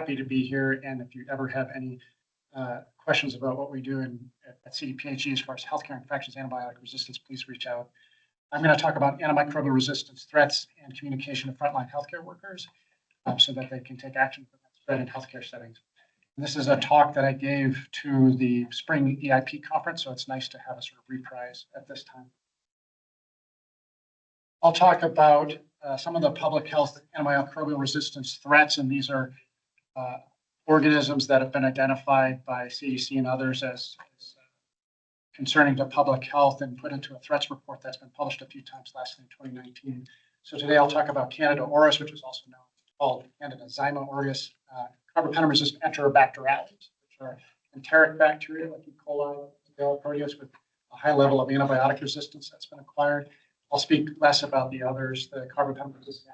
happy to be here. And if you ever have any questions about what we do at CDPHE as far as healthcare infections, antibiotic resistance, please reach out. I'm going to talk about antimicrobial resistance threats and communication to frontline healthcare workers so that they can take action for that spread in healthcare settings. And this is a talk that I gave to the spring EIP conference, so it's nice to have a sort of reprise at this time. I'll talk about some of the public health antimicrobial resistance threats, and these are organisms that have been identified by CDC and others as concerning to public health and put into a threats report that's been published a few times, last in 2019. So today I'll talk about Candida auris, which is also known called Candida zyma aureus, carbapenem-resistant Enterobacterales, which are enteric bacteria like E. coli, proteus with a high level of antibiotic resistance that's been acquired. I'll speak less about the others, the carbapenem-resistant.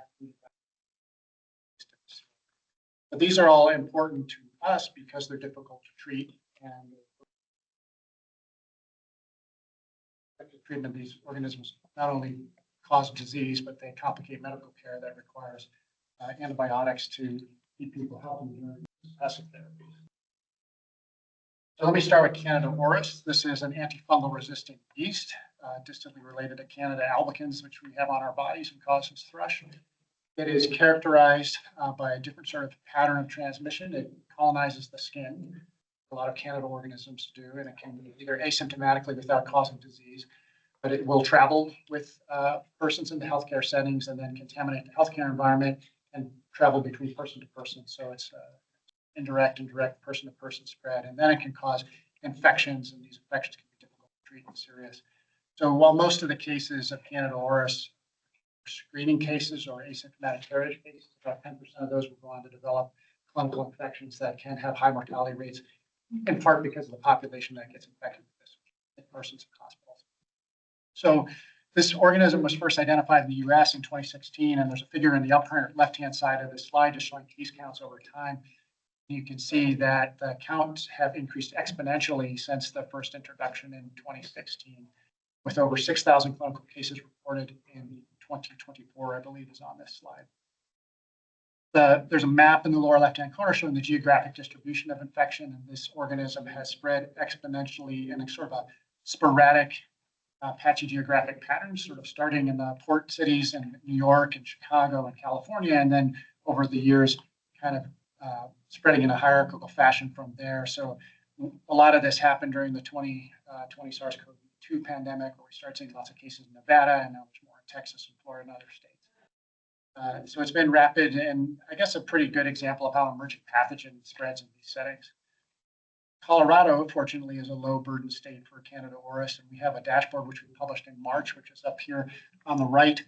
But these are all important to us because they're difficult to treat, and effective treatment of these organisms not only cause disease, but they complicate medical care that requires antibiotics to keep people healthy during passive therapies. So let me start with Candida auris. This is an antifungal resistant yeast, distantly related to Candida albicans, which we have on our bodies and causes thrush. It is characterized by a different sort of pattern of transmission. It colonizes the skin. A lot of Candida organisms do, and it can be either asymptomatically without causing disease, but it will travel with persons into healthcare settings and then contaminate the healthcare environment and travel between person to person. So it's indirect and direct person-to-person spread, and then it can cause infections, and these infections can be difficult to treat and serious. So while most of the cases of Candida auris are screening cases or asymptomatic carriage cases, about 10% of those will go on to develop clinical infections that can have high mortality rates, in part because of the population that gets infected with this in persons in hospitals. So this organism was first identified in the US in 2016, and there's a figure in the upper left-hand side of the slide just showing case counts over time. You can see that the counts have increased exponentially since the first introduction in 2016, with over 6,000 clinical cases reported in 2024, I believe is on this slide. There's a map in the lower left-hand corner showing the geographic distribution of infection, and this organism has spread exponentially in a sort of a sporadic patchy geographic patterns, sort of starting in the port cities in New York and Chicago and California, and then over the years kind of spreading in a hierarchical fashion from there. So a lot of this happened during the 2020 SARS-CoV-2 pandemic, where we started seeing lots of cases in Nevada, and now there's more in Texas and Florida and other states. So it's been rapid, and I guess a pretty good example of how emergent pathogen spreads in these settings. Colorado, fortunately, is a low burden state for Candida auris, and we have a dashboard which we published in March, which is up here on the right.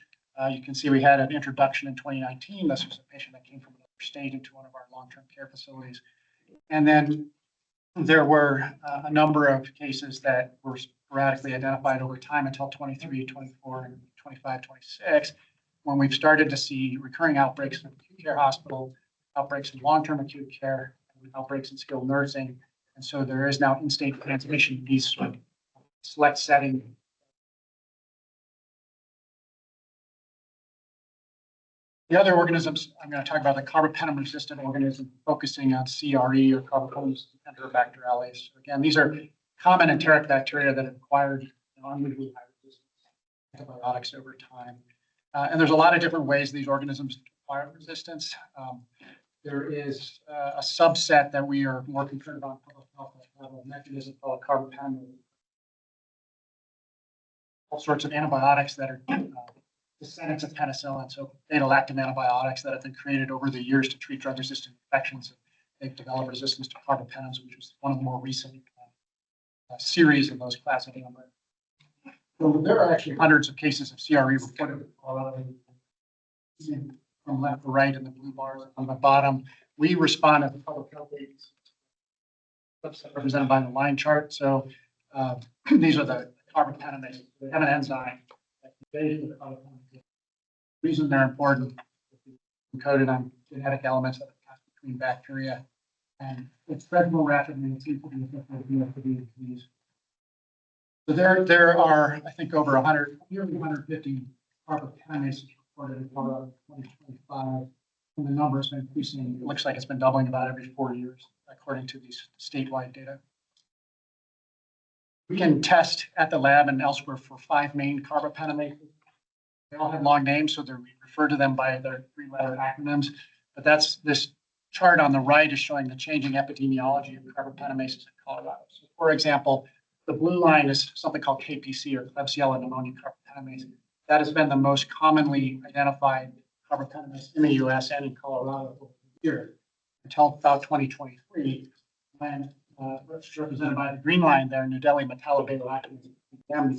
You can see we had an introduction in 2019. This was a patient that came from another state into one of our long-term care facilities. And then there were a number of cases that were sporadically identified over time until 23, 24, and 25, 26, when we've started to see recurring outbreaks in acute care hospital, outbreaks in long-term acute care, and outbreaks in skilled nursing. And so there is now in-state transmission in these sort of select settings. The other organisms I'm going to talk about, the carbapenem-resistant organism, focusing on CRE or carbapenem-resistant Enterobacterales. So again, these are common enteric bacteria that have acquired unusually high resistance to antibiotics over time. And there's a lot of different ways these organisms acquire resistance. There is a subset that we are more concerned about in public health that have a mechanism called carbapenem. All sorts of antibiotics that are descendants of penicillin, so beta-lactam antibiotics that have been created over the years to treat drug-resistant infections. They've developed resistance to carbapenems, which is one of the more recent series of those class of antibiotics. So there are actually hundreds of cases of CRE reported from left to right in the blue bars on the bottom. We respond as a public health agency, represented by the line chart. So these are the carbapenems. They have an enzyme that conveys the carbapenem. The reason they're important is encoded on genetic elements that pass between bacteria, and it spreads more rapidly and seems to be effective for the disease. So there are, I think, over 100, nearly 150 carbapenems reported in 2025. And the number has been increasing. It looks like it's been doubling about every 4 years, according to these statewide data. We can test at the lab and elsewhere for 5 main carbopentamases. They all have long names, so we refer to them by their 3-letter acronyms. But that's this chart on the right is showing the changing epidemiology of carbopentamases in Colorado. So, for example, the blue line is something called KPC, or Klebsiella pneumoniae carbapenemase. That has been the most commonly identified carbapenemase in the U.S. and in Colorado over the year until about 2023, when represented by the green line there, New Delhi metallobatalactamase became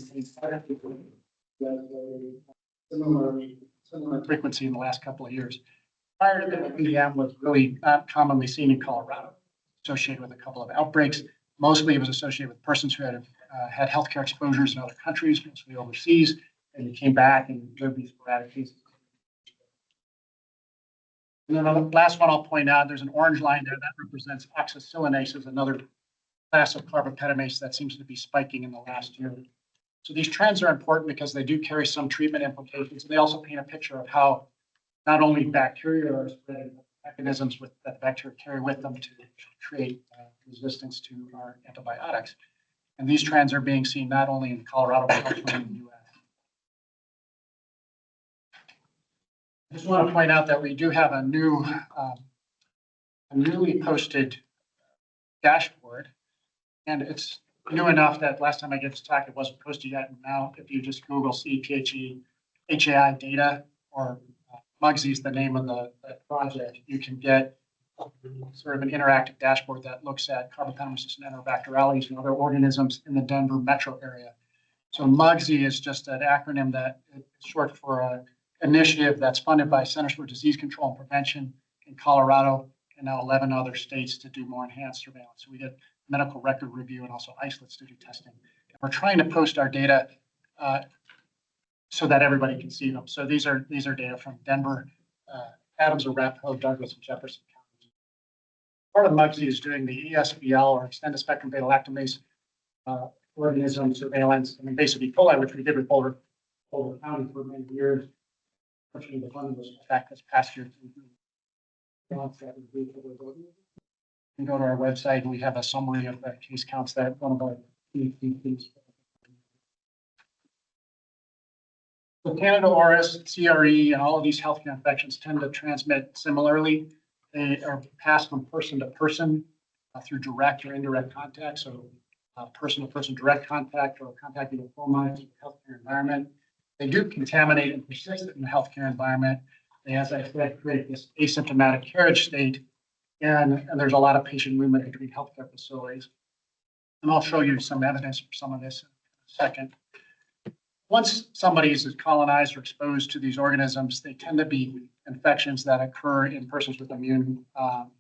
similar frequency in the last couple of years. Prior to that, BDM was really not commonly seen in Colorado, associated with a couple of outbreaks. Mostly it was associated with persons who had had healthcare exposures in other countries, mostly overseas, and came back and there would be sporadic cases. And then the last one I'll point out, there's an orange line there that represents oxycylinase, another class of carbapenemase that seems to be spiking in the last year. So these trends are important because they do carry some treatment implications. And they also paint a picture of how not only bacteria are spreading, but mechanisms that the bacteria carry with them to create resistance to our antibiotics. And these trends are being seen not only in Colorado, but also in the U.S. I just want to point out that we do have a newly posted dashboard, and it's new enough that last time I gave this talk, it wasn't posted yet. And now, if you just Google CPHE HAI data, or Mugsy is the name of the project, you can get sort of an interactive dashboard that looks at carbapenemase and enterobacterales and other organisms in the Denver metro area. So Mugsy is just an acronym that is short for an initiative that's funded by Centers for Disease Control and Prevention in Colorado and now 11 other states to do more enhanced surveillance. So we get medical record review and also isolates to do testing. And we're trying to post our data so that everybody can see them. So these are data from Denver, Adams, Arapahoe, Douglas, and Jefferson counties. Part of Mugsy is doing the ESBL, or extended spectrum beta lactamase organism surveillance. I mean, basically E. coli, which we did with Boulder County for many years. Unfortunately, the funding was back this past year. You can go to our website and we have a summary of the case counts that one of our PhDs. So Candida auris, CRE, and all of these healthcare infections tend to transmit similarly. They are passed from person to person through direct or indirect contact. So person-to-person direct contact or contacting a fomites in the healthcare environment. They do contaminate and persist in the healthcare environment. They, as I said, create this asymptomatic carriage state, and there's a lot of patient movement between healthcare facilities. And I'll show you some evidence for some of this in a second. Once somebody is colonized or exposed to these organisms, they tend to be infections that occur in persons with immune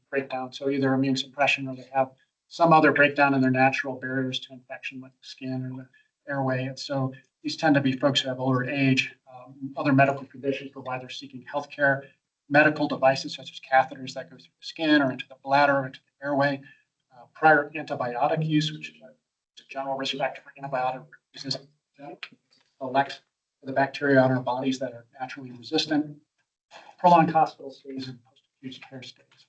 breakdown. So either immune suppression, or they have some other breakdown in their natural barriers to infection, like the skin or the airway. And so these tend to be folks who have older age, other medical conditions for why they're seeking healthcare, medical devices such as catheters that go through the skin or into the bladder or into the airway, prior antibiotic use, which is a general risk factor for antibiotic resistance, select the bacteria on our bodies that are naturally resistant, prolonged hospital stays, and post-acute care stays.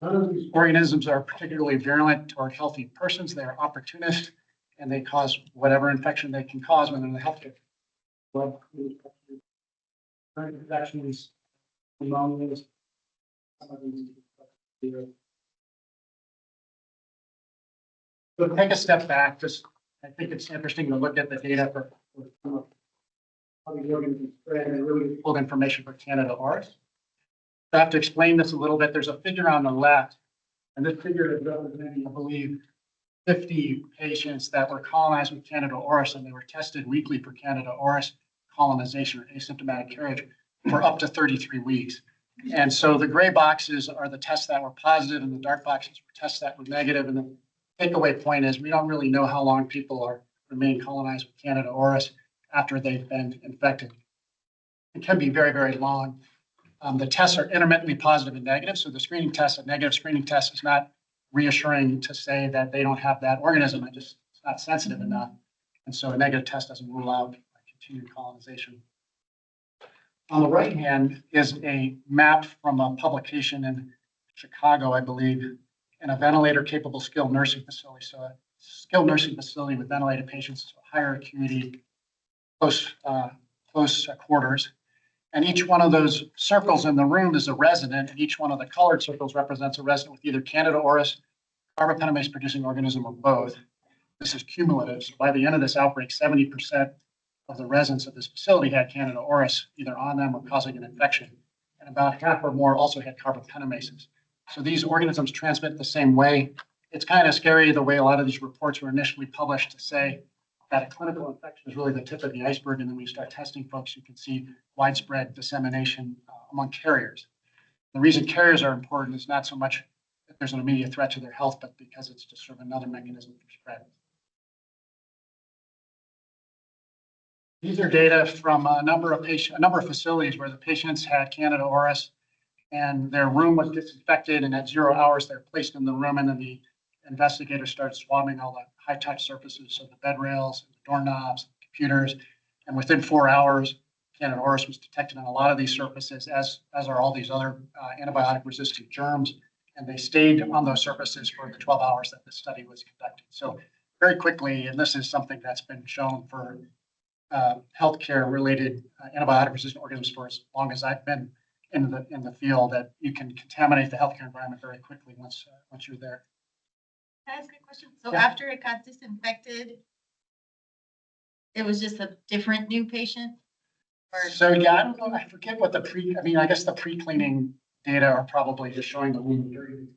None of these organisms are particularly virulent toward healthy persons. They are opportunist, and they cause whatever infection they can cause within the healthcare. Blood infections, pneumonias, some of these. So take a step back. I think it's interesting to look at the data for how the organisms spread and really pulled information for Candida auris. I have to explain this a little bit. There's a figure on the left, and this figure is representing, I believe, 50 patients that were colonized with Candida auris, and they were tested weekly for Candida auris colonization or asymptomatic carriage for up to 33 weeks. And so the gray boxes are the tests that were positive, and the dark boxes were tests that were negative. And the takeaway point is we don't really know how long people remain colonized with Candida auris after they've been infected. It can be very, very long. The tests are intermittently positive and negative. So the screening test, a negative screening test, is not reassuring to say that they don't have that organism. It's not sensitive enough. And so a negative test doesn't rule out continued colonization. On the right hand is a map from a publication in Chicago, I believe, in a ventilator-capable skilled nursing facility. So a skilled nursing facility with ventilated patients, so higher acuity, close quarters. And each one of those circles in the room is a resident, and each one of the colored circles represents a resident with either Candida auris, carbapenemase-producing organism, or both. This is cumulative. So by the end of this outbreak, 70% of the residents of this facility had Candida auris either on them or causing an infection. And about half or more also had carbapenemases. So these organisms transmit the same way. It's kind of scary the way a lot of these reports were initially published to say that a clinical infection is really the tip of the iceberg. And then when you start testing folks, you can see widespread dissemination among carriers. The reason carriers are important is not so much that there's an immediate threat to their health, but because it's just sort of another mechanism for spread. These are data from a number of facilities where the patients had Candida auris and their room was disinfected, and at 0 hours they're placed in the room, and then the investigators start swabbing all the high-touch surfaces, so the bed rails, the doorknobs, computers, and within 4 hours, Candida auris was detected on a lot of these surfaces, as are all these other antibiotic-resistant germs, and they stayed on those surfaces for the 12 hours that the study was conducted. So very quickly, and this is something that's been shown for healthcare-related antibiotic-resistant organisms for as long as I've been in the field, that you can contaminate the healthcare environment very quickly once you're there. Can I ask a question? So Yeah. after it got disinfected, it was just a different new patient? Or So yeah, I don't know. I forget what I guess the pre-cleaning data are probably just showing the room dirty,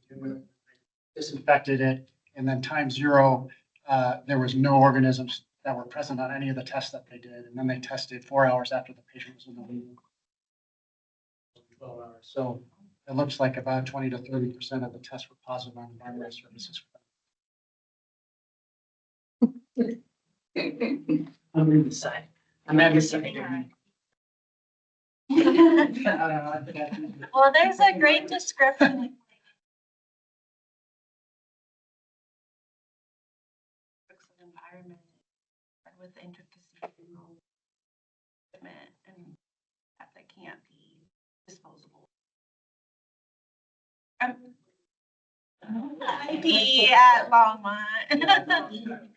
disinfected it, and then time 0, there was no organisms that were present on any of the tests that they did. And then they tested 4 hours after the patient was in the room. 12 hours. So it looks like about 20 to 30% of the tests were positive on environmental services. I'm on the side. And then Well, there's a great description. Environment with intricacy and that can't be disposable. Maybe at Longmont.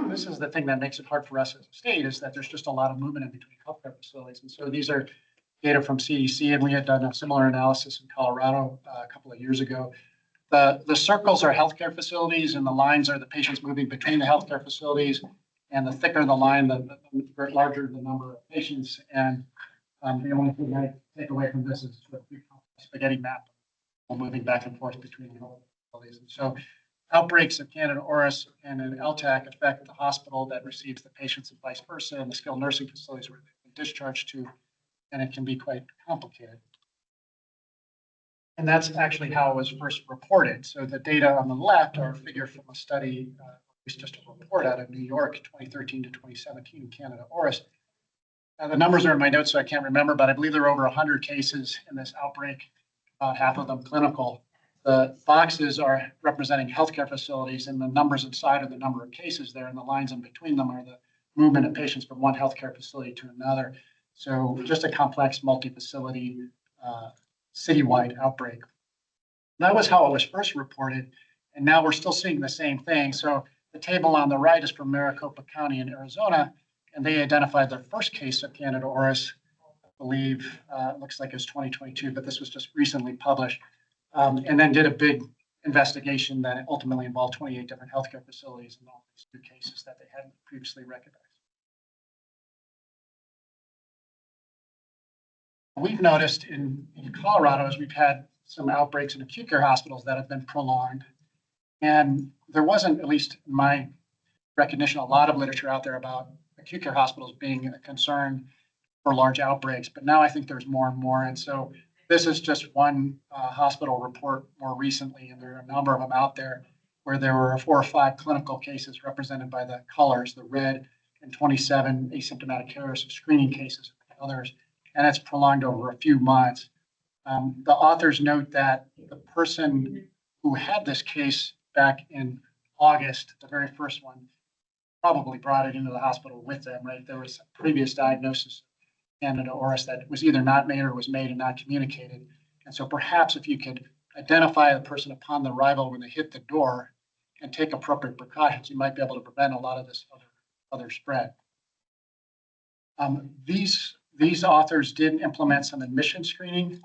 This is the thing that makes it hard for us as a state, is that there's just a lot of movement in between healthcare facilities. And so these are data from CDC, and we had done a similar analysis in Colorado a couple of years ago. The circles are healthcare facilities, and the lines are the patients moving between the healthcare facilities. And the thicker the line, the larger the number of patients. And the only thing I take away from this is the spaghetti map moving back and forth between the facilities. And so outbreaks of Candida auris and an LTAC affect the hospital that receives the patients and vice versa, and the skilled nursing facilities where they've been discharged to, and it can be quite complicated. And that's actually how it was first reported. So the data on the left are a figure from a study, it's just a report out of New York, 2013 to 2017, Candida auris. The numbers are in my notes, so I can't remember, but I believe there were over 100 cases in this outbreak, about half of them clinical. The boxes are representing healthcare facilities, and the numbers inside are the number of cases there, and the lines in between them are the movement of patients from one healthcare facility to another. So just a complex multi-facility citywide outbreak. That was how it was first reported, and now we're still seeing the same thing. So the table on the right is from Maricopa County in Arizona, and they identified their first case of Candida auris, I believe, looks like it was 2022, but this was just recently published. And then did a big investigation that ultimately involved 28 different healthcare facilities and all these new cases that they hadn't previously recognized. We've noticed in Colorado, as we've had some outbreaks in acute care hospitals that have been prolonged. And there wasn't, at least in my recognition, a lot of literature out there about acute care hospitals being a concern for large outbreaks. But now I think there's more and more. And so this is just one hospital report more recently, and there are a number of them out there where there were 4 or 5 clinical cases represented by the colors, the red, and 27 asymptomatic carriers, screening cases, and others, and it's prolonged over a few months. The authors note that the person who had this case back in August, the very first one, probably brought it into the hospital with them, right? There was a previous diagnosis of Candida auris that was either not made or was made and not communicated. And so perhaps if you could identify the person upon the arrival when they hit the door and take appropriate precautions, you might be able to prevent a lot of this other spread. These authors did implement some admission screening.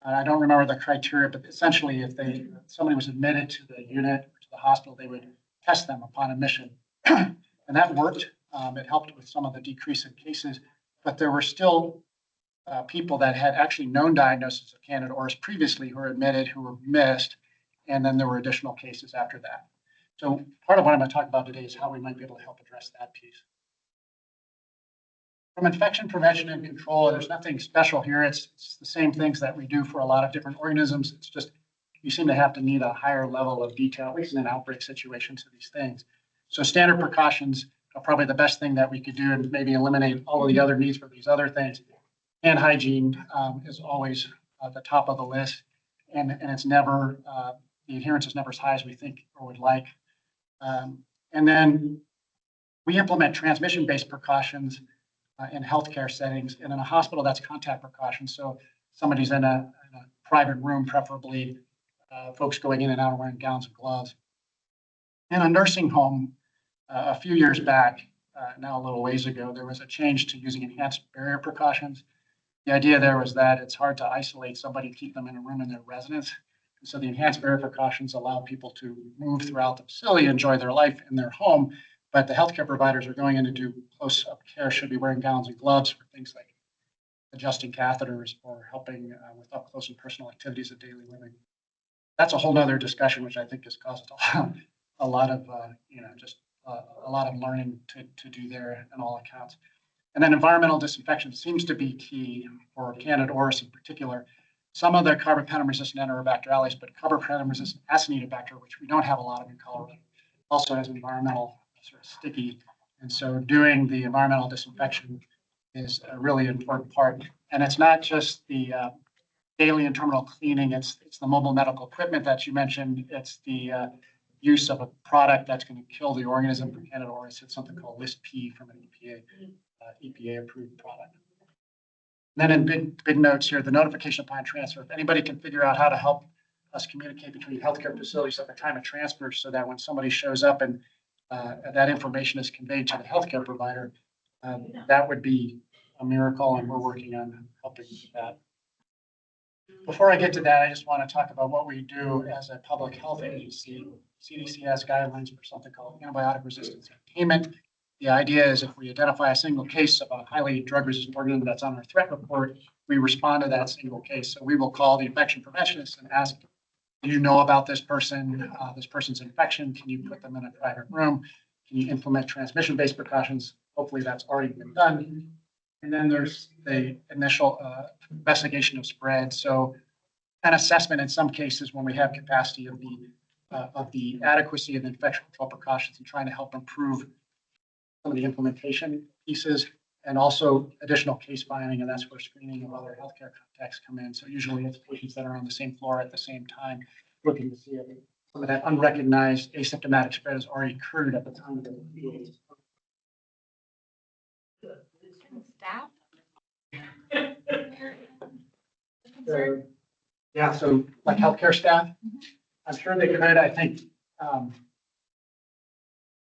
I don't remember the criteria, but essentially if somebody was admitted to the unit or to the hospital, they would test them upon admission. And that worked. It helped with some of the decrease in cases, but there were still people that had actually known diagnosis of Candida auris previously who were admitted, who were missed, and then there were additional cases after that. So part of what I'm going to talk about today is how we might be able to help address that piece. From infection prevention and control, there's nothing special here. It's the same things that we do for a lot of different organisms. It's just you seem to have to need a higher level of detail, at least in an outbreak situation, to these things. So standard precautions are probably the best thing that we could do and maybe eliminate all of the other needs for these other things. Hand hygiene is always at the top of the list, and it's never, the adherence is never as high as we think or would like. And then we implement transmission-based precautions in healthcare settings, and in a hospital, that's contact precautions. So somebody's in a private room, preferably folks going in and out wearing gowns and gloves. In a nursing home, a few years back, now a little ways ago, there was a change to using enhanced barrier precautions. The idea there was that it's hard to isolate somebody, keep them in a room in their residence. And so the enhanced barrier precautions allow people to move throughout the facility, enjoy their life in their home, but the healthcare providers are going in to do close-up care, should be wearing gowns and gloves for things like adjusting catheters or helping with up-close and personal activities of daily living. That's a whole nother discussion, which I think has caused a lot of, a lot of learning to do there in all accounts. And then environmental disinfection seems to be key for Candida auris in particular. Some of the carbapenem-resistant Enterobacterales, but carbapenem-resistant Acinetobacter, which we don't have a lot of in Colorado, also has environmental sort of sticky. And so doing the environmental disinfection is a really important part. And it's not just the daily and terminal cleaning, it's the mobile medical equipment that you mentioned. It's the use of a product that's going to kill the organism for Candida auris. It's something called List P from an EPA approved product. And then in big notes here, the notification upon transfer. If anybody can figure out how to help us communicate between healthcare facilities at the time of transfer so that when somebody shows up and that information is conveyed to the healthcare provider, that would be a miracle, and we're working on helping with that. Before I get to that, I just want to talk about what we do as a public health agency. CDC has guidelines for something called antibiotic resistance containment. The idea is if we identify a single case of a highly drug-resistant organism that's on our threat report, we respond to that single case. So we will call the infection preventionist and ask, do you know about this person, this person's infection? Can you put them in a private room? Can you implement transmission-based precautions? Hopefully that's already been done. And then there's the initial investigation of spread. So an assessment in some cases when we have capacity of the adequacy of the infection control precautions and trying to help improve some of the implementation pieces, and also additional case finding, and that's where screening of other healthcare contacts come in. So usually it's patients that are on the same floor at the same time, looking to see if some of that unrecognized asymptomatic spread has already occurred at the time of the Staff? Yeah, so like healthcare staff, I'm sure they could. I think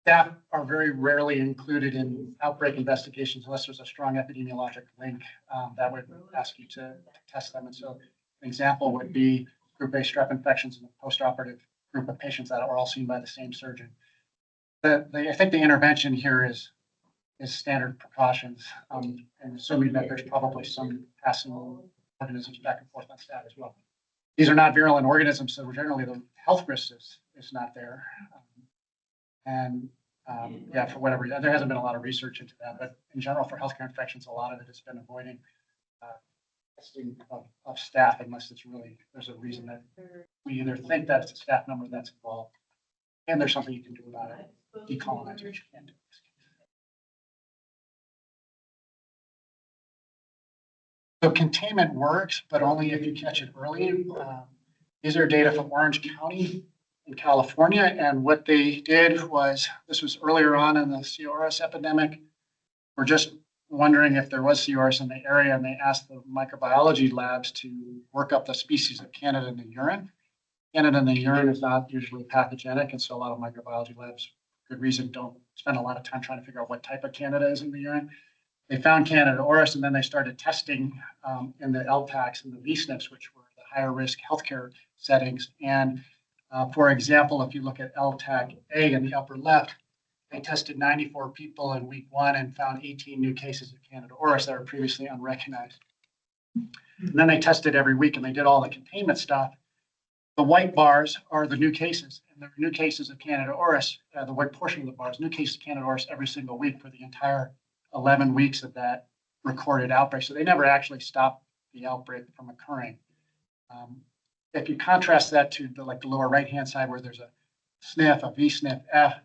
staff are very rarely included in outbreak investigations unless there's a strong epidemiologic link that would ask you to test them. And so an example would be group-based strep infections in a post-operative group of patients that are all seen by the same surgeon. I think the intervention here is standard precautions, and assuming that there's probably some passing organisms back and forth on staff as well. These are not virulent organisms, so generally the health risk is not there. Yeah, for whatever reason, there hasn't been a lot of research into that, but in general, for healthcare infections, a lot of it has been avoiding testing of staff unless there's a reason that we either think that it's a staff member that's involved, and there's something you can do about it. Decolonize, which you can't do. So containment works, but only if you catch it early. These are data from Orange County. in California. And what they did was, this was earlier on in the CRS epidemic. We're just wondering if there was CRS in the area, and they asked the microbiology labs to work up the species of Candida in the urine. Candida in the urine is not usually pathogenic, and so a lot of microbiology labs, for good reason, don't spend a lot of time trying to figure out what type of Candida is in the urine. They found Candida auris, and then they started testing in the LTACs and the VSNPs, which were the higher risk healthcare settings. And for example, if you look at LTAC A in the upper left, they tested 94 people in week 1 and found 18 new cases of Candida auris that were previously unrecognized. And then they tested every week, and they did all the containment stuff. The white bars are the new cases, and there are new cases of Candida auris, the white portion of the bars, new cases of Candida auris every single week for the entire 11 weeks of that recorded outbreak. So they never actually stopped the outbreak from occurring. If you contrast that to the lower right-hand side where there's a SNF, a VSNF F,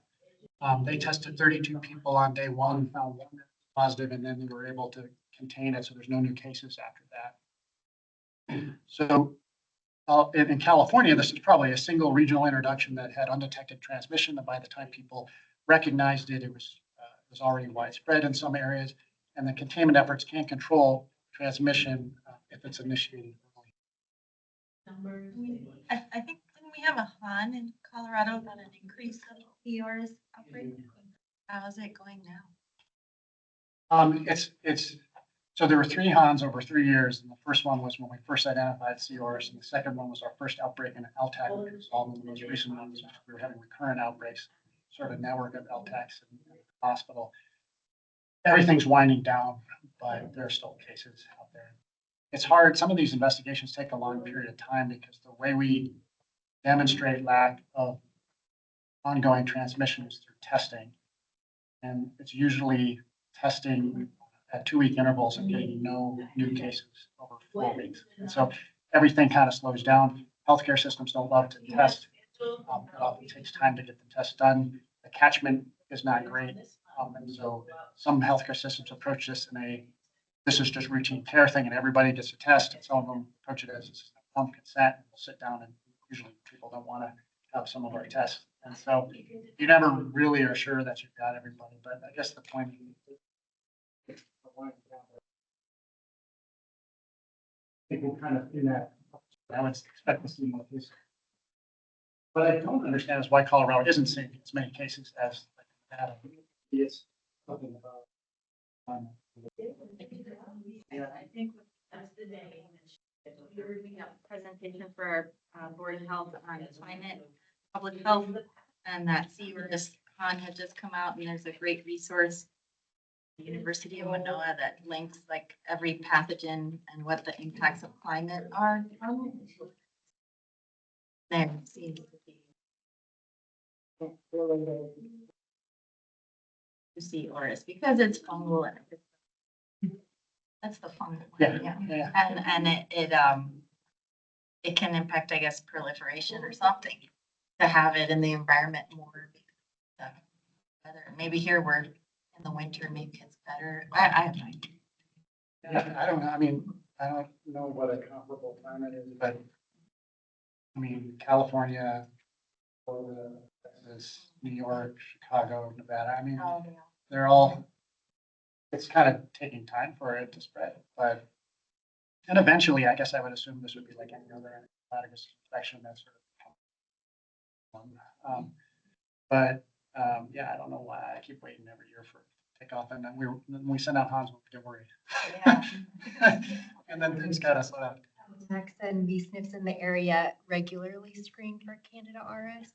they tested 32 people on day 1, found 1 positive, and then they were able to contain it. So there's no new cases after that. So in California, this is probably a single regional introduction that had undetected transmission. And by the time people recognized it, it was already widespread in some areas. And the containment efforts can control transmission if it's initiated early. I think, didn't we have a HON in Colorado about an increase of ERS outbreak? How is it going now? So there were 3 HONs over 3 years, and the first one was when we first identified CRS, and the second one was our first outbreak in LTAC, which was all the most recent ones. We were having recurrent outbreaks, sort of network of LTACs in the hospital. Everything's winding down, but there are still cases out there. It's hard. Some of these investigations take a long period of time because the way we demonstrate lack of ongoing transmission is through testing. And it's usually testing at 2-week intervals and getting no new cases over 4 weeks. And so everything kind of slows down. Healthcare systems don't love to test. It often takes time to get the test done. The catchment is not great. And so some healthcare systems approach this this is just routine care thing and everybody gets a test. And some of them approach it as informed consent. We'll sit down, and usually people don't want to have some of our tests. And so you never really are sure that you've got everybody. But I guess the point is, people kind of in that, I would expect to see more cases. What I don't understand is why Colorado isn't seeing as many cases as Nevada. It's something about. I think that's the day. We have a presentation for our Board of Health on climate, public health, and that CIDER HON had just come out, and there's a great resource, the University of Manoa, that links like every pathogen and what the impacts of climate are. There seems to be related to CRS because it's fungal and that's the fungal one, Yeah. And it can impact, I guess, proliferation or something to have it in the environment more. Maybe here we're in the winter, maybe it's better. I have no idea. Yeah, I don't know. I mean, I don't know what a comparable climate is, but I mean, California, Florida, Texas, New York, Chicago, Nevada. I mean, Oh, yeah. they're all, it's kind of taking time for it to spread, but, and eventually, I guess I would assume this would be like any other antibiotic infection, that sort of. Yeah, I don't know why I keep waiting every year for takeoff, and then when we send out HONs, we get worried. Yeah. And then things gotta slow down. Max and VSNPs in the area regularly screen for Candida auris,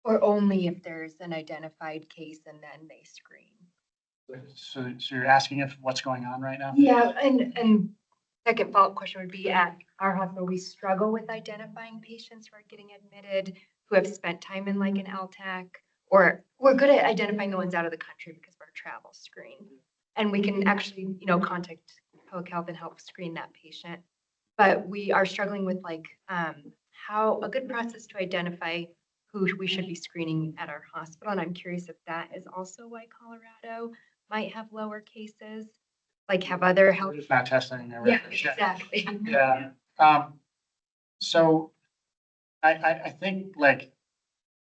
or only if there's an identified case and then they screen? So you're asking if what's going on right now? Yeah, and second follow-up question would be, at our hospital, we struggle with identifying patients who are getting admitted, who have spent time in like an LTAC, or we're good at identifying the ones out of the country because of our travel screen. And we can actually, contact public health and help screen that patient. But we are struggling with how a good process to identify who we should be screening at our hospital. And I'm curious if that is also why Colorado might have lower cases, like have other health. We're just not testing. Yeah, exactly. Yeah. So I think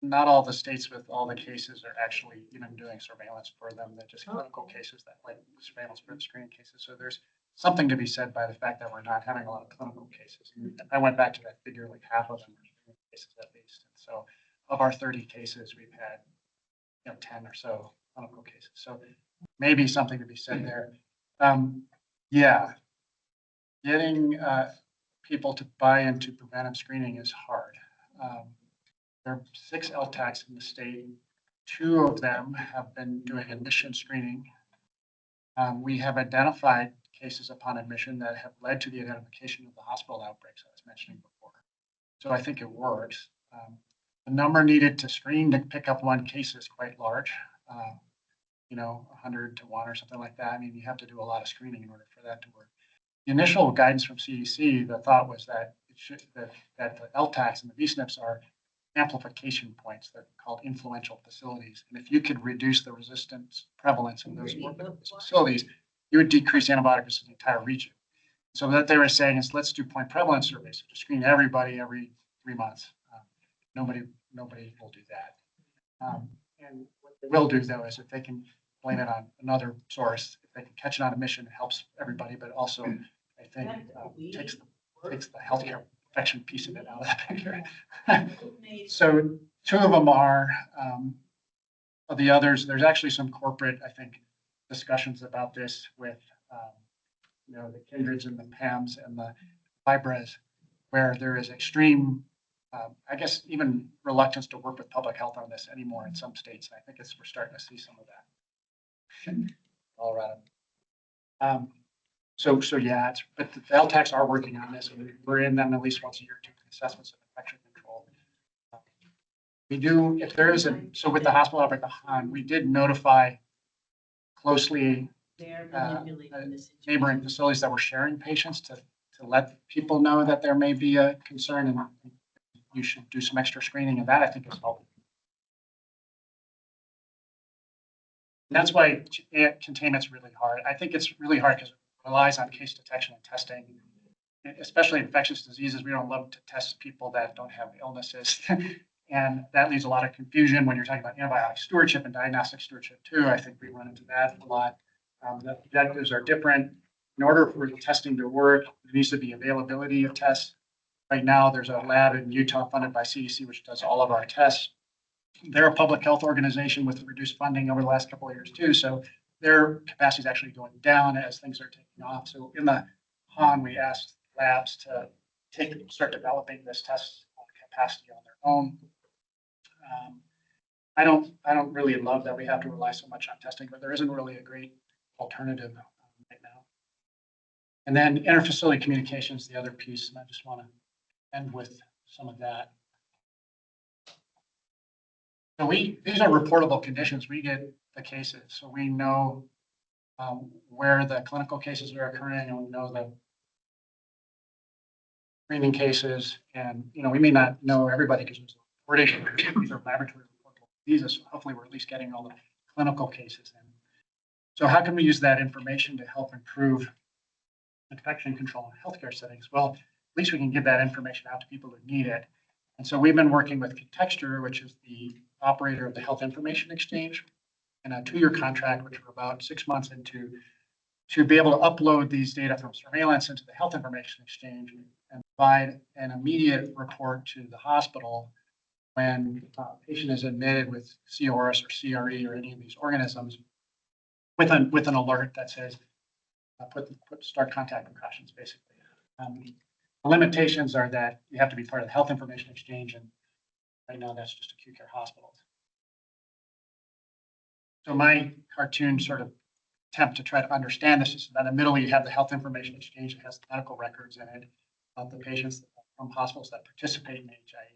not all the states with all the cases are actually even doing surveillance for them. They're just clinical cases that like surveillance for the screening cases. So there's something to be said by the fact that we're not having a lot of clinical cases. And I went back to that figure, like half of them are screening cases at least. And so of our 30 cases, we've had 10 or so clinical cases. So maybe something to be said there. Yeah, getting people to buy into preventive screening is hard. There are 6 LTACs in the state. 2 of them have been doing admission screening. We have identified cases upon admission that have led to the identification of the hospital outbreaks I was mentioning before. So I think it works. The number needed to screen to pick up one case is quite large. 100 to 1 or something like that. I mean, you have to do a lot of screening in order for that to work. The initial guidance from CDC, the thought was that that the LTACs and the VSNPs are amplification points that are called influential facilities. And if you could reduce the resistance prevalence in those facilities, you would decrease antibiotic resistance in the entire region. So what they were saying is, let's do point prevalence surveys to screen everybody every 3 months. Nobody will do that. And what they will do though is if they can blame it on another source, if they can catch it on admission, it helps everybody, but also I think takes the healthcare infection piece of it out of that picture. So 2 of them are. Of the others, there's actually some corporate, I think, discussions about this with the Kindreds and the PAMs and the Vibras, where there is extreme, I guess, even reluctance to work with public health on this anymore in some states. And I think we're starting to see some of that. Colorado. So yeah, but the LTACs are working on this, and we're in them at least once a year doing assessments of infection control. We do, if there is so with the hospital outbreak, the Han, we did notify closely neighboring facilities that were sharing patients to let people know that there may be a concern and you should do some extra screening, and that I think is helpful. And that's why containment's really hard. I think it's really hard because it relies on case detection and testing, especially infectious diseases. We don't love to test people that don't have illnesses. And that leaves a lot of confusion when you're talking about antibiotic stewardship and diagnostic stewardship too. I think we run into that a lot. The objectives are different. In order for testing to work, there needs to be availability of tests. Right now, there's a lab in Utah funded by CDC, which does all of our tests. They're a public health organization with reduced funding over the last couple of years too. So their capacity is actually going down as things are taking off. So in the Han, we asked labs to start developing this test capacity on their own. I don't really love that we have to rely so much on testing, but there isn't really a great alternative right now. And then interfacility communications, the other piece, and I just want to end with some of that. So these are reportable conditions. We get the cases, so we know where the clinical cases are occurring, and we know the screening cases, and we may not know everybody because there's reporting. These are laboratory reportable diseases, so hopefully we're at least getting all the clinical cases in. So how can we use that information to help improve infection control in healthcare settings? Well, at least we can give that information out to people who need it. And so we've been working with Contexture, which is the operator of the Health Information Exchange, in a 2-year contract, which we're about 6 months into, to be able to upload these data from surveillance into the Health Information Exchange and provide an immediate report to the hospital when a patient is admitted with CORS or CRE or any of these organisms, with an alert that says, start contact precautions, basically. The limitations are that you have to be part of the Health Information Exchange, and right now that's just acute care hospitals. So my cartoon sort of attempt to try to understand this is that in the middle you have the Health Information Exchange that has the medical records in it of the patients from hospitals that participate in HIE.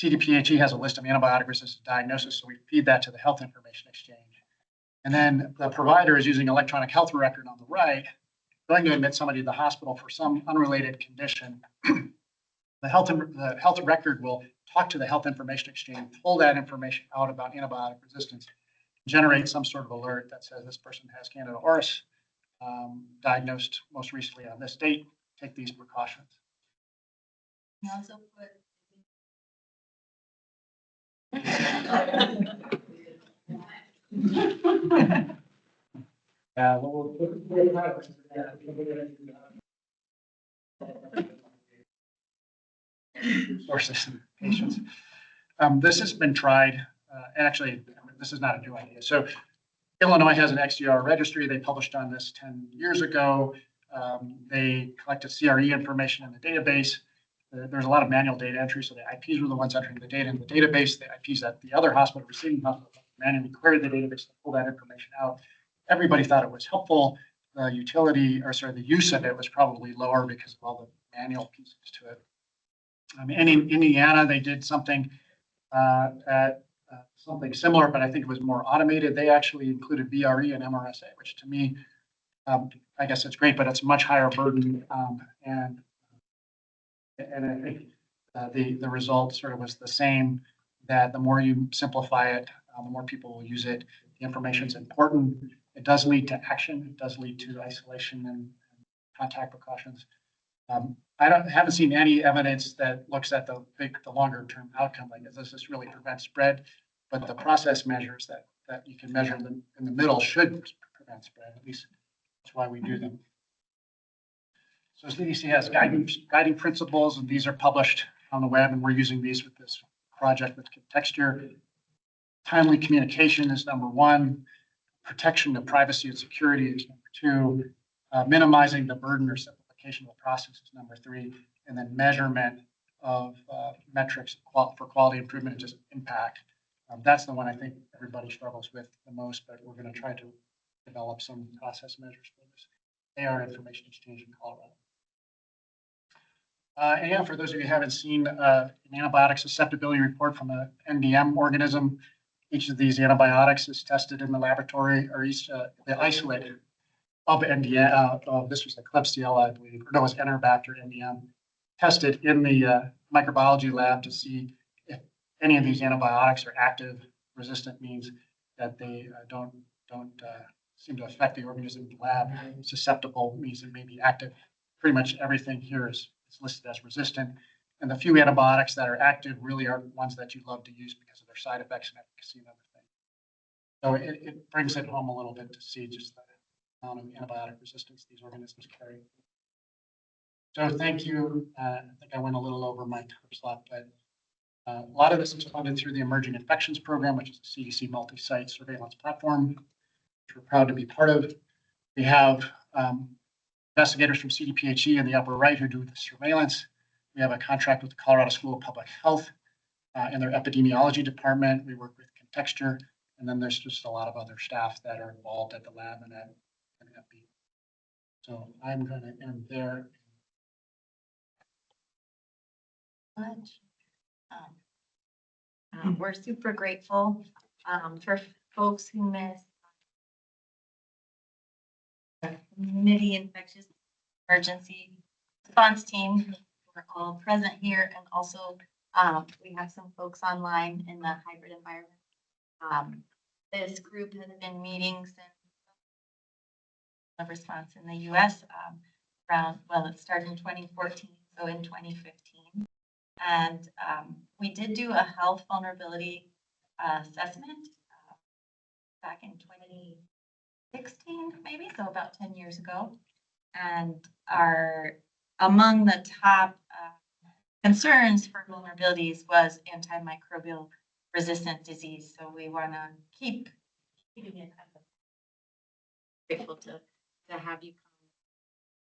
CDPHE has a list of antibiotic resistant diagnoses, so we feed that to the Health Information Exchange. And then the provider is using electronic health record on the right, going to admit somebody to the hospital for some unrelated condition. The health record will talk to the Health Information Exchange, pull that information out about antibiotic resistance, generate some sort of alert that says this person has Candida auris, diagnosed most recently on this date, take these precautions. You also put Yeah, well, sources and patients. This has been tried, and actually, this is not a new idea. So Illinois has an XDR registry. They published on this 10 years ago. They collected CRE information in the database. There's a lot of manual data entry, so the IPs were the ones entering the data in the database. The IPs at the other hospital, receiving hospital, manually queried the database to pull that information out. Everybody thought it was helpful. The utility, or sorry, the use of it was probably lower because of all the manual pieces to it. In Indiana, they did something at something similar, but I think it was more automated. They actually included VRE and MRSA, which to me, I guess it's great, but it's a much higher burden. And I think the result sort of was the same, that the more you simplify it, the more people will use it. The information is important. It does lead to action. It does lead to isolation and contact precautions. I haven't seen any evidence that looks at the longer term outcome. Like, does this really prevent spread? But the process measures that you can measure in the middle should prevent spread. At least that's why we do them. So CDC has guiding principles, and these are published on the web, and we're using these with this project with Contexture. Timely communication is number one. Protection of privacy and security is number two. Minimizing the burden or simplification of the process is number three. And then measurement of metrics for quality improvement and just impact. That's the one I think everybody struggles with the most, but we're going to try to develop some process measures for this. AR information exchange in Colorado. And yeah, for those of you who haven't seen an antibiotic susceptibility report from an NDM organism, each of these antibiotics is tested in the laboratory, or each the isolate of NDM. This was the Klebsiella, I believe, or no, it was Enterobacter NDM, tested in the microbiology lab to see if any of these antibiotics are active. Resistant means that they don't seem to affect the organism in the lab. Susceptible means it may be active. Pretty much everything here is listed as resistant. And the few antibiotics that are active really are ones that you love to use because of their side effects and efficacy and other things. So it brings it home a little bit to see just the amount of antibiotic resistance these organisms carry. So thank you. I think I went a little over my time slot, but a lot of this is funded through the Emerging Infections Program, which is a CDC multi-site surveillance platform, which we're proud to be part of. We have investigators from CDPHE in the upper right who do the surveillance. We have a contract with the Colorado School of Public Health in their epidemiology department. We work with Contexture, and then there's just a lot of other staff that are involved at the lab and at FB. So I'm going to end there. We're super grateful for folks who missed community infectious emergency response team who are all present here, and also we have some folks online in the hybrid environment. This group has been meeting since the response in the U.S. It started in 2014, so in 2015. And we did do a health vulnerability assessment back in 2016, maybe, so about 10 years ago. And among the top concerns for vulnerabilities was antimicrobial resistant disease. So we want to keep keeping it up. Grateful to have you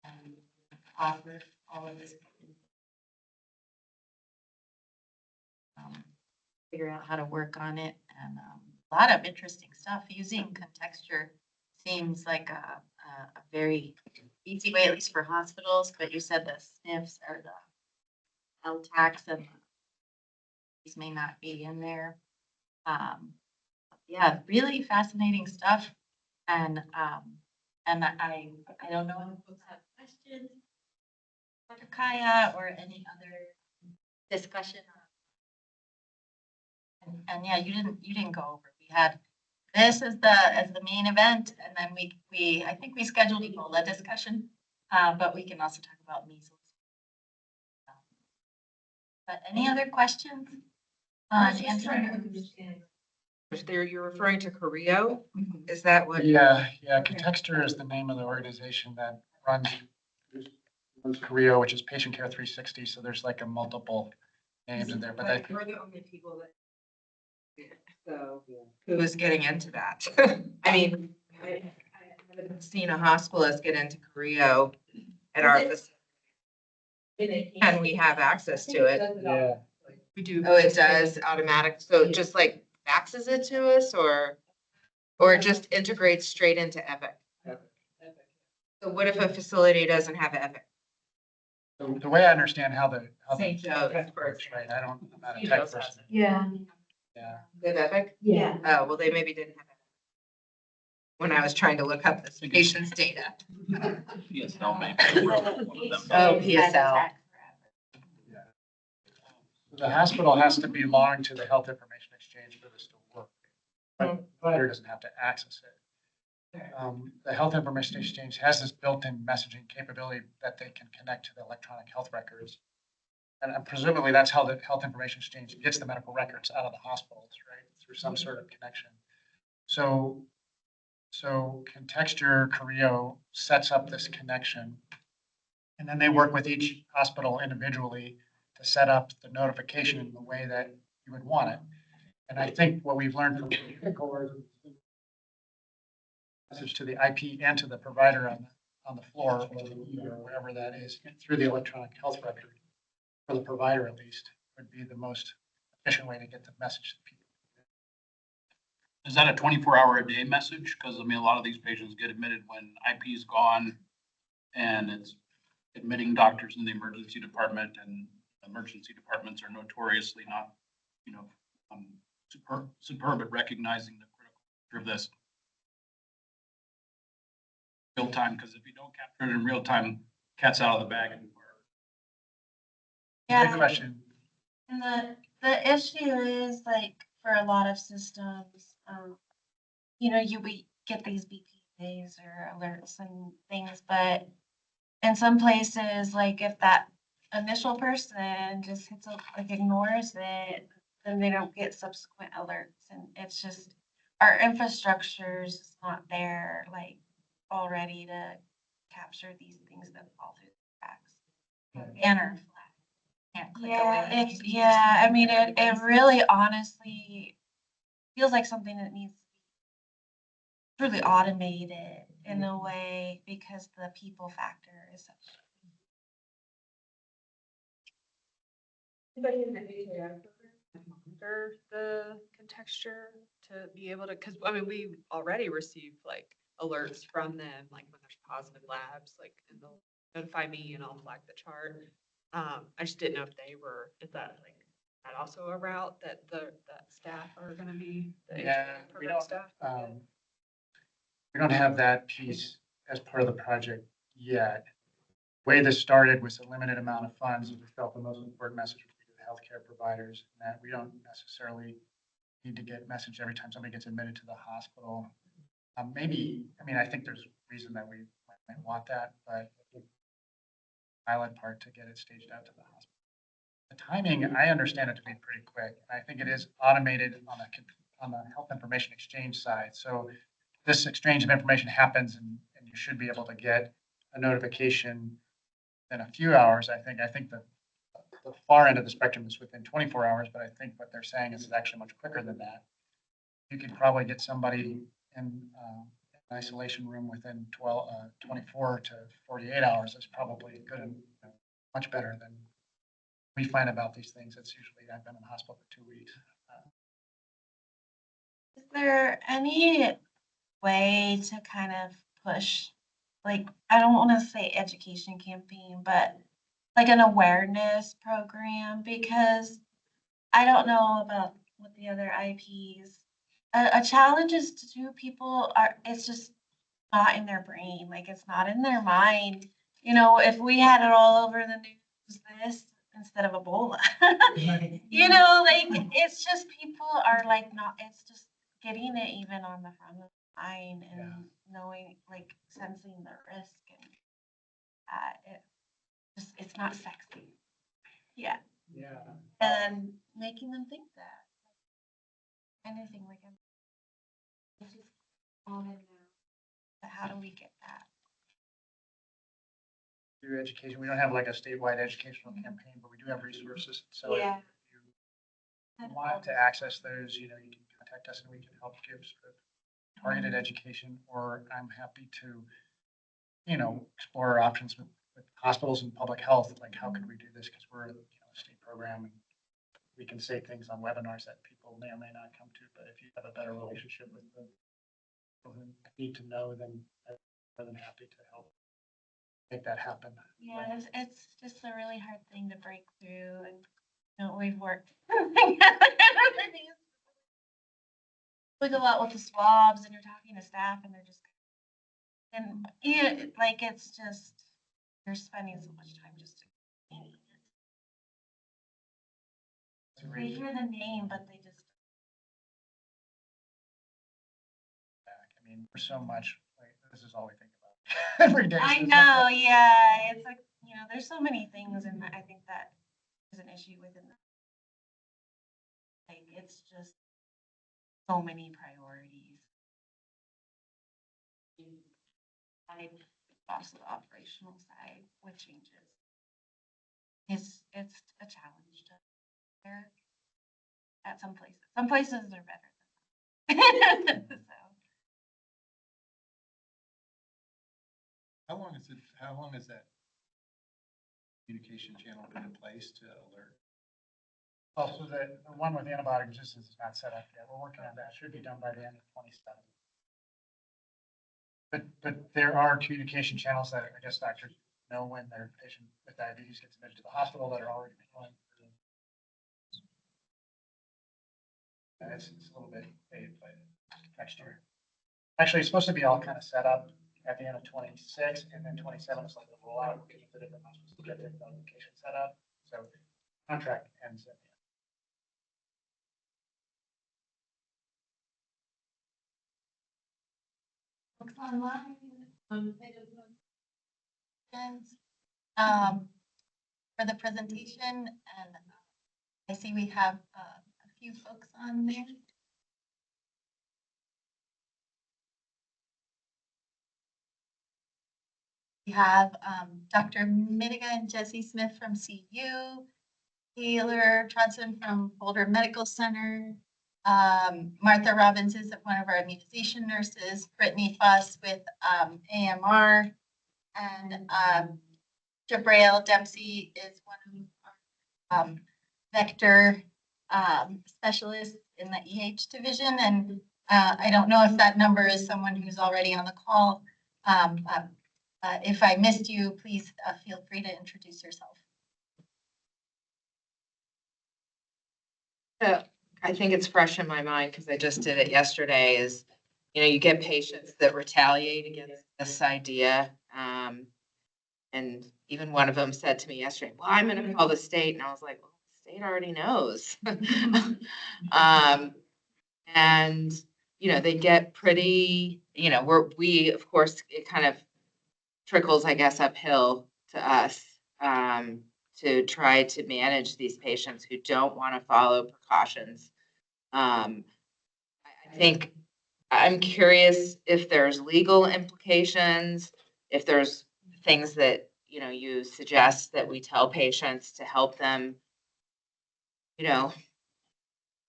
come and offer all of this. Figure out how to work on it, and a lot of interesting stuff. Using Contexture seems like a very easy way, at least for hospitals, but you said the SNFs or the LTACs and these may not be in there. Yeah, really fascinating stuff. And I don't know if folks have questions, Dr. Kaya, or any other discussion. And yeah, you didn't go over. We had this as the main event, and then I think we scheduled Ebola discussion, but we can also talk about measles. But any other questions? There, you're referring to Carrillo? Is that what? Yeah, Okay. Contexture is the name of the organization that runs Creo, which is Patient Care 360. So there's like a multiple names in there, but I We're the only people that. So who is getting into that? I mean, I haven't seen a hospitalist get into Carrillo at our facility. And we have access to it. yeah. We do. Oh, it does automatic, so it just like faxes it to us or it just integrates straight into Epic? So what if a facility doesn't have Epic? The way I understand how the St. Joe's, tech for works, right? I'm not a St. tech Joe's has person. Yeah. Yeah. They have Epic? Yeah. Oh, well, they maybe didn't have Epic when I was trying to look up this patient's data. PSL maybe. One of them. Oh, PSL. The hospital has to belong to the health information exchange for this to work. But the provider doesn't have to access it. The health information exchange has this built-in messaging capability that they can connect to the electronic health records. And presumably that's how the health information exchange gets the medical records out of the hospitals, right? Through some sort of connection. So Contexture Creo sets up this connection. And then they work with each hospital individually to set up the notification in the way that you would want it. And I think what we've learned from message to the IP and to the provider on the floor or wherever that is through the electronic health record, for the provider at least, would be the most efficient way to get the message to people. Is that a 24-hour-a-day message? Because I mean, a lot of these patients get admitted when IP is gone and it's admitting doctors in the emergency department, and emergency departments are notoriously not, superb at recognizing the critical nature of this real time, because if you don't capture it in real time, cat's out of the bag. Good Yeah, question. and the issue is like for a lot of systems, we get these BPAs or alerts and things, but in some places, like if that initial person just ignores it, then they don't get subsequent alerts, and it's just our infrastructure's not there, like already to capture these things that fall through the cracks. And are flat. Can't click away. I mean, it really honestly feels like something that needs to be truly automated in a way, because the people factor is such. Anybody in the HAI program monitor the contexture to be able to, because I mean, we already receive like alerts from them, like when there's positive labs, like, and they'll notify me and I'll flag the chart. I just didn't know if is that like, that also a route that that staff are gonna be? The Yeah, HAI we program don't, staff? we don't have that piece as part of the project yet. Way this started was a limited amount of funds. We felt the most important message would be to the healthcare providers, and that we don't necessarily need to get message every time somebody gets admitted to the hospital. I think there's reason that we might want that, but the pilot part to get it staged out to the hospital. The timing, I understand it to be pretty quick. I think it is automated on the health information exchange side. So this exchange of information happens, and you should be able to get a notification in a few hours. I think the far end of the spectrum is within 24 hours, but I think what they're saying is it's actually much quicker than that. You could probably get somebody in an isolation room within 24 to 48 hours. Is probably good and much better than we find about these things. It's usually I've been in the hospital for 2 weeks. Is there any way to kind of push, like, I don't want to say education campaign, but like an awareness program? Because I don't know about with the other IPs. A challenge is it's just not in their brain, like it's not in their mind. If we had it all over the news, this instead of Ebola, it's just people are like not, it's just getting it even on the front of the line and knowing, like sensing the risk, and it's not sexy. Yeah. Yeah. And making them think that. anything we can. It's just all in now. But how do we get that? Through education, we don't have like a statewide educational campaign, but we do have resources. So if you want to access those, you can contact us and we can help give sort of targeted education, or I'm happy to, explore our options with hospitals and public health, like how could we do this? Because we're a state program and we can say things on webinars that people may or may not come to, but if you have a better relationship with the people who need to know, then I'm more than happy to help make that happen. Yeah, it's just a really hard thing to break through, and we've worked. We go out with the swabs, and you're talking to staff, and they're just, and it's just you're spending so much time just. They hear the name, but they just. I mean, there's so much, like, this is all we think about every day. I know, yeah, it's like, there's so many things, and I think that is an issue within that. Like, it's just so many priorities. Also the operational side with changes. It's a challenge to there at some places. Some places are better than that. So. How long has that communication channel been in place to alert? Oh, so the one with antibiotic resistance is not set up yet. We're working on that. Should be done by the end of 27. But there are communication channels that I guess doctors know when their patient with diabetes gets admitted to the hospital that are already going. It's a little bit dated, but next year. Actually, it's supposed to be all kind of set up at the end of 26, and then 27 is like the rollout. We're getting the different hospitals to get their notification set up. So contract ends at the end. Books online. For the presentation, and I see we have a few folks on there. We have Dr. Mittiga and Jesse Smith from CU, Taylor Johnson from Boulder Medical Center, Martha Robbins is one of our immunization nurses, Brittany Fuss with AMR, and Jabrail Dempsey is one of our vector specialists in the EH division. And I don't know if that number is someone who's already on the call. If I missed you, please feel free to introduce yourself. So I think it's fresh in my mind because I just did it yesterday is, you get patients that retaliate against this idea. And even one of them said to me yesterday, well, I'm going to call the state. And I was like, well, the state already knows. And, they get pretty, we, of course, it kind of trickles, I guess, uphill to us to try to manage these patients who don't want to follow precautions. I think I'm curious if there's legal implications, if there's things that, you suggest that we tell patients to help them,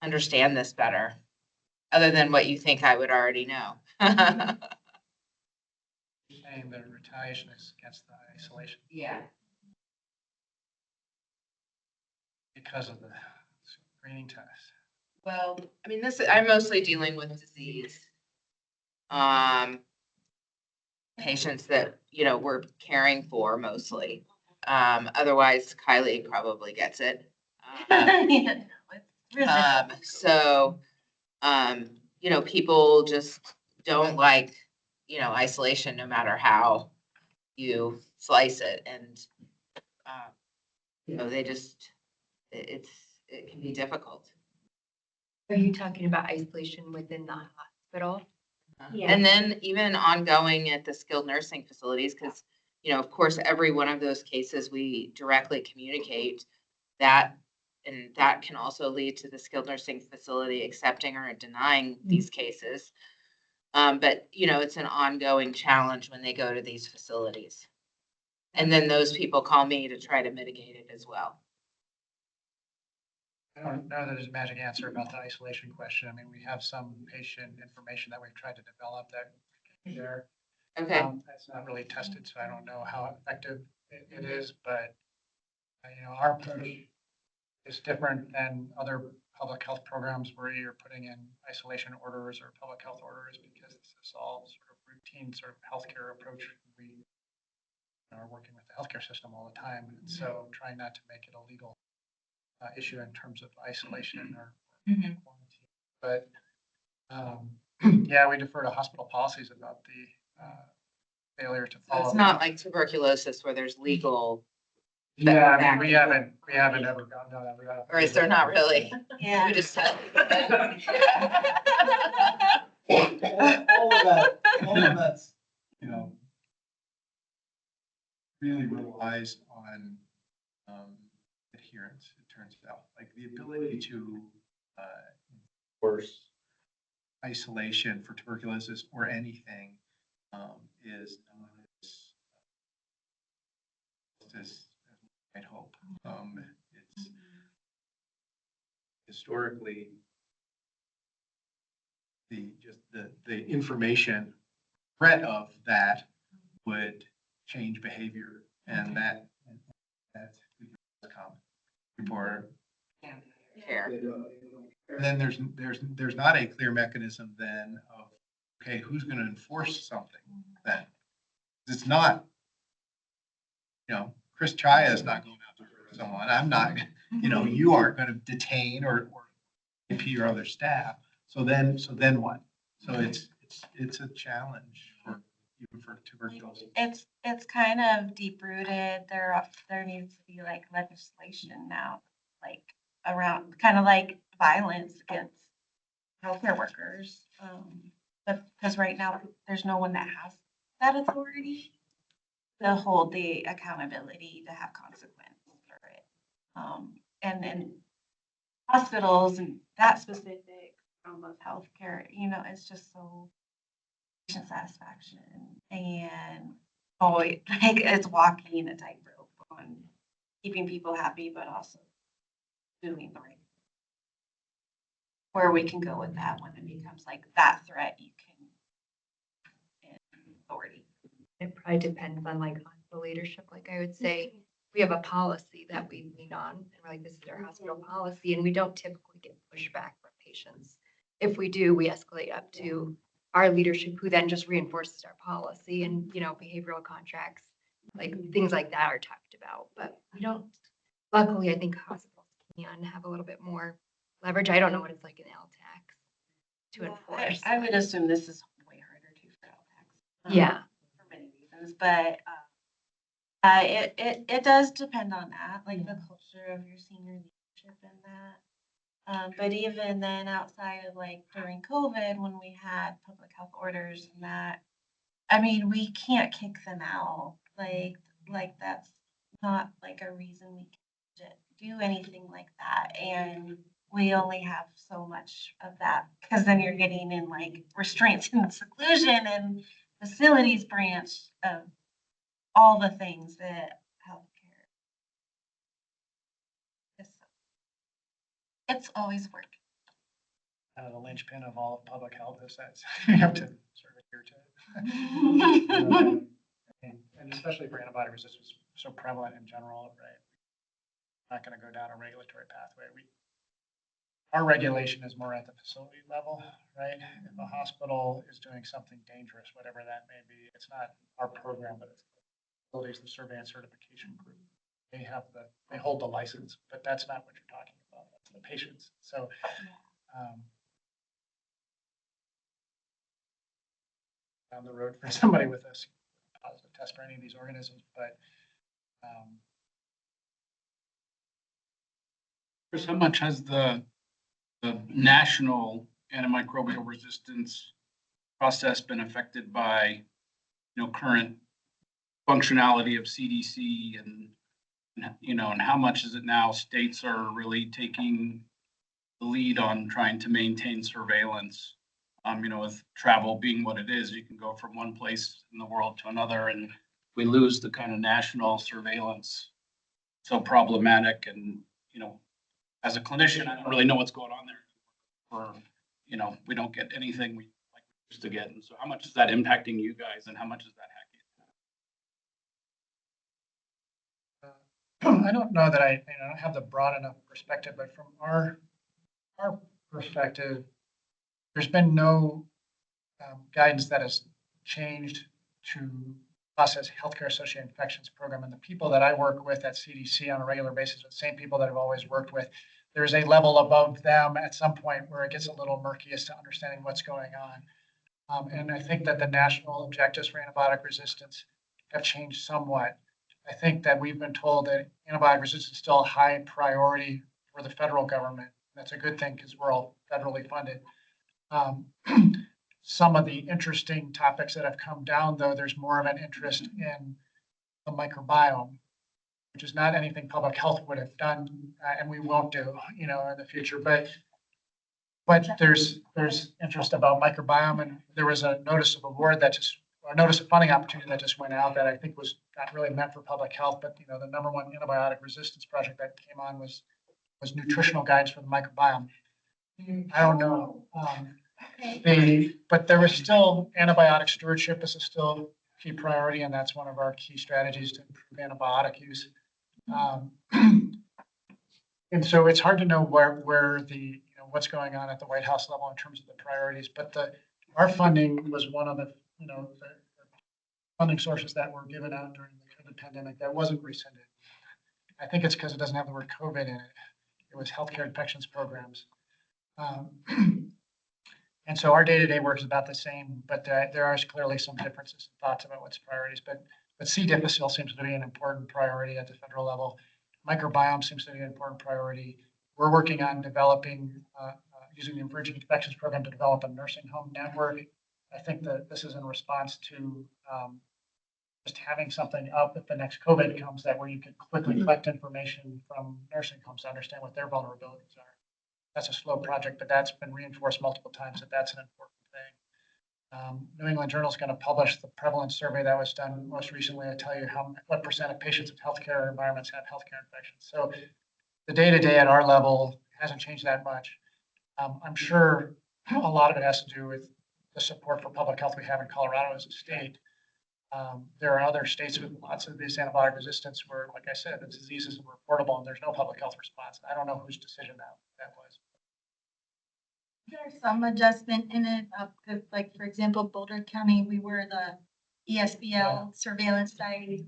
understand this better, other than what you think I would already know. Saying that retaliation is against the isolation Yeah. because of the screening test. Well, I mean, I'm mostly dealing with disease. Patients that, we're caring for mostly. Otherwise, Kylie probably gets it. People just don't like, isolation no matter how you slice it. And, they just, it can be difficult. Are you talking about isolation within the hospital? Yeah. And then even ongoing at the skilled nursing facilities, because, of course, every one of those cases, we directly communicate that and that can also lead to the skilled nursing facility accepting or denying these cases. But, you know, it's an ongoing challenge when they go to these facilities. And then those people call me to try to mitigate it as well. I don't know that there's a magic answer about the isolation question. I mean, we have some patient information that we've tried to develop that there. Okay, It's not really tested, so I don't know how effective it is, but, you know, our approach is different than other public health programs where you're putting in isolation orders or public health orders, because this is all sort of routine sort of healthcare approach. We are working with the healthcare system all the time, and so trying not to make it a legal issue in terms of isolation or Mhm. quarantine. But, yeah, we defer to hospital policies about the failure to so follow. it's not like tuberculosis where there's legal, Yeah, I mean, we haven't ever gotten down that route. or is there not really? Yeah. We just. All of that's, you know, really relies on adherence, it turns out. Like the ability to enforce isolation for tuberculosis or anything is not as I'd hope. It's historically the information threat of that would change behavior, and that's common. People are, Care. and then there's not a clear mechanism then of, okay, who's going to enforce something then? It's not, you know, Chris Chaya is not going out to hurt someone. I'm not, you know, you aren't going to detain or AP or other staff. So then what? So it's a challenge for even for tuberculosis. It's kind of deep rooted. There needs to be like legislation now, like around, kind of like violence against healthcare workers. But because right now, there's no one that has that authority to hold the accountability to have consequence for it. And hospitals and that specific realm of healthcare, you know, it's just so patient satisfaction and like it's walking a tightrope on keeping people happy, but also doing the right. Where we can go with that when it becomes like that threat, you can and authority. It probably depends on like hospital leadership. Like I would say, we have a policy that we lean on, and we're like, this is our hospital policy, and we don't typically get pushback from patients. If we do, we escalate up to our leadership, who then just reinforces our policy, and, you know, behavioral contracts, like things like that are talked about, but we don't, luckily, I think hospitals can have a little bit more leverage. I don't know what it's like in LTACs to enforce. I would assume this is way harder too for LTACs. Yeah. For many reasons, but it does depend on that, like the culture of your senior leadership and that. But even then, outside of like during COVID, when we had public health orders and that, I mean, we can't kick them out. Like that's not like a reason we can do anything like that. And we only have so much of that, because then you're getting in like restraints and seclusion and facilities branch of all the things that healthcare is. It's always work. The linchpin of all of public health is that you have to sort of adhere to it. And especially for antibody resistance, so prevalent in general, right? Not going to go down a regulatory pathway. Our regulation is more at the facility level, right? If a hospital is doing something dangerous, whatever that may be, it's not our program, but it's the facilities, the survey and certification group. They hold the license, but that's not what you're talking about. That's the patients. So, down the road for somebody with a positive test for any of these organisms, but Chris, how much has the national antimicrobial resistance process been affected by, you know, current functionality of CDC and and how much is it now states are really taking the lead on trying to maintain surveillance? With travel being what it is, you can go from one place in the world to another, and we lose the kind of national surveillance. So problematic, and, as a clinician, I don't really know what's going on there. Or, we don't get anything we like we used to get. And so how much is that impacting you guys, and how much is that hacking? I don't know that I don't have the broad enough perspective, but from our perspective, there's been no guidance that has changed to us as healthcare associated infections program. And the people that I work with at CDC on a regular basis are the same people that I've always worked with. There's a level above them at some point where it gets a little murky as to understanding what's going on. And I think that the national objectives for antibiotic resistance have changed somewhat. I think that we've been told that antibiotic resistance is still a high priority for the federal government. That's a good thing because we're all federally funded. Some of the interesting topics that have come down, though, there's more of an interest in the microbiome, which is not anything public health would have done, and we won't do, in the future. But there's interest about microbiome, and there was a notice of award or notice of funding opportunity that just went out that I think was not really meant for public health, but the number one antibiotic resistance project that came on was nutritional guidance for the microbiome. I don't know. But there was still antibiotic stewardship is still a key priority, and that's one of our key strategies to improve antibiotic use. And so it's hard to know where what's going on at the White House level in terms of the priorities. But our funding was one of the the funding sources that were given out during the COVID pandemic that wasn't rescinded. I think it's because it doesn't have the word COVID in it. It was healthcare infections programs. And so our day-to-day work is about the same, but there are clearly some differences in thoughts about what's priorities. But C. difficile seems to be an important priority at the federal level. Microbiome seems to be an important priority. We're working on developing, using the emerging infections program to develop a nursing home network. I think that this is in response to just having something up if the next COVID comes, that where you can quickly collect information from nursing homes to understand what their vulnerabilities are. That's a slow project, but that's been reinforced multiple times that that's an important thing. New England Journal is going to publish the prevalence survey that was done most recently to tell you what percent of patients in healthcare environments have healthcare infections. So the day-to-day at our level hasn't changed that much. I'm sure a lot of it has to do with the support for public health we have in Colorado as a state. There are other states with lots of this antibiotic resistance where, like I said, the disease isn't reportable and there's no public health response. I don't know whose decision that was. There's some adjustment in it, because like, for example, Boulder County, we were the ESBL surveillance site.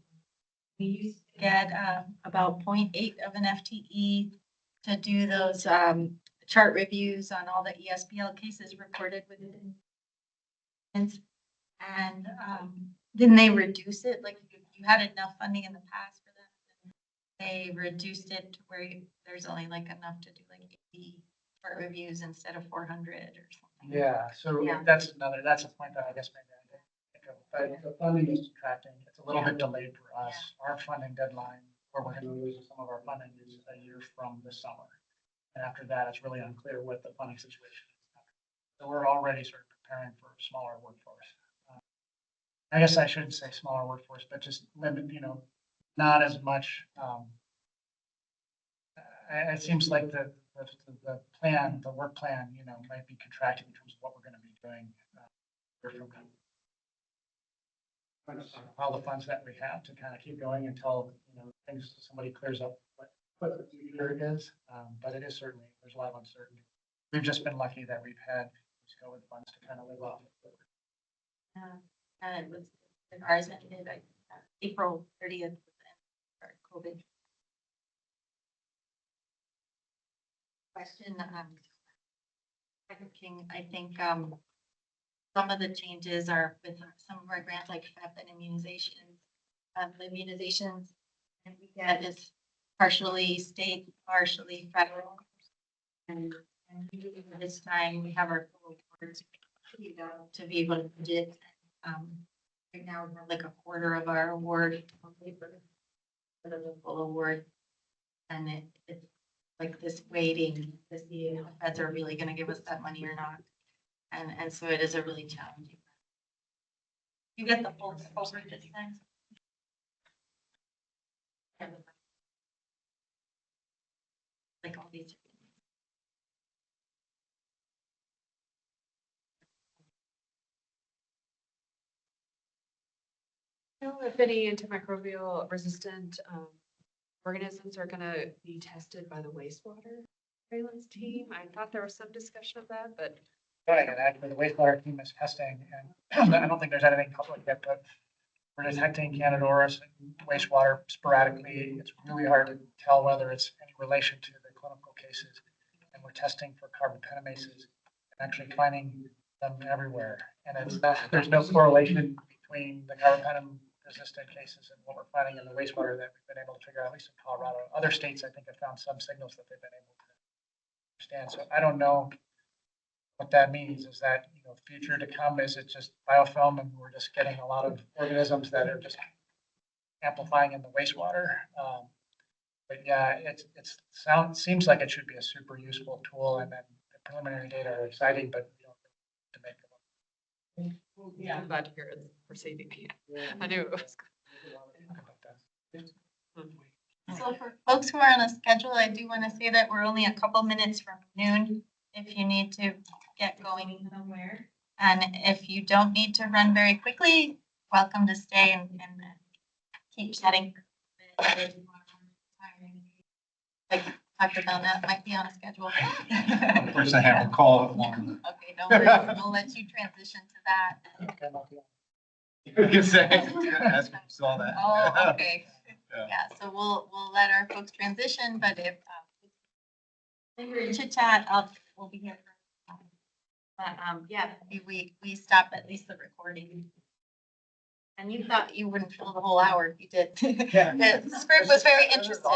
We used to get about 0.8 of an FTE to do those chart reviews on all the ESBL cases reported within. And then they reduce it, like you had enough funding in the past for that. They reduced it to where there's only like enough to do like 80 chart reviews instead of 400 or something. Yeah, so Yeah. that's a point that I guess maybe I didn't think of, but the funding is contracting. It's a little bit delayed for us. Our funding deadline, where we're going to lose some of our funding, is a year from this summer. And after that, it's really unclear what the funding situation is. So we're already sort of preparing for a smaller workforce. I guess I shouldn't say smaller workforce, but just limit, not as much. It seems like the plan, the work plan, might be contracted in terms of what we're going to be doing. All the funds that we have to kind of keep going until, somebody clears up what the future is. But it is certainly, there's a lot of uncertainty. We've just been lucky that we've had COVID funds to kind of live off of. And it was, ours ended April 30th for COVID. Question, King, I think some of the changes are with some of our grants, like PEP and immunizations. The immunizations and we get is partially state, partially federal. And this time we have our full awards to be able to budget. Right now, we're like a quarter of our award for the full award. And it's like this waiting to see if the feds are really gonna give us that money or not. And so it is a really challenging. You get the full over this time? Like all these. Know if any antimicrobial resistant organisms are gonna be tested by the wastewater surveillance team? I thought there was some discussion of that, but Right, and actually the wastewater team is testing, and I don't think there's anything public yet, but we're detecting Candidorus in wastewater sporadically. It's really hard to tell whether it's any relation to the clinical cases. And we're testing for carbonpentamases, and actually finding them everywhere. And it's not, there's no correlation between the carbapenem resistant cases and what we're finding in the wastewater that we've been able to figure out, at least in Colorado. Other states, I think, have found some signals that they've been able to understand. So I don't know what that means. Is that, future to come? Is it just biofilm and we're just getting a lot of organisms that are just amplifying in the wastewater? But yeah, seems like it should be a super useful tool, and then the preliminary data are exciting, but we don't know to make them. yeah, I'm glad to hear it's proceeding. I knew it was. So for folks who are on a schedule, I do want to say that we're only a couple minutes from noon if you need to get going somewhere. And if you don't need to run very quickly, welcome to stay and keep chatting. Like Dr. Belknap might be on a schedule. Of course, I have a call at 1. Okay, don't worry, we'll let you transition to that. You can say, ask if you saw that. Oh, okay. Yeah. Yeah, so we'll let our folks transition, but if chit chat, we'll be here. But yeah, we stop at least the recording. And you thought you wouldn't fill the whole hour, you did. Yeah. This group was very interested.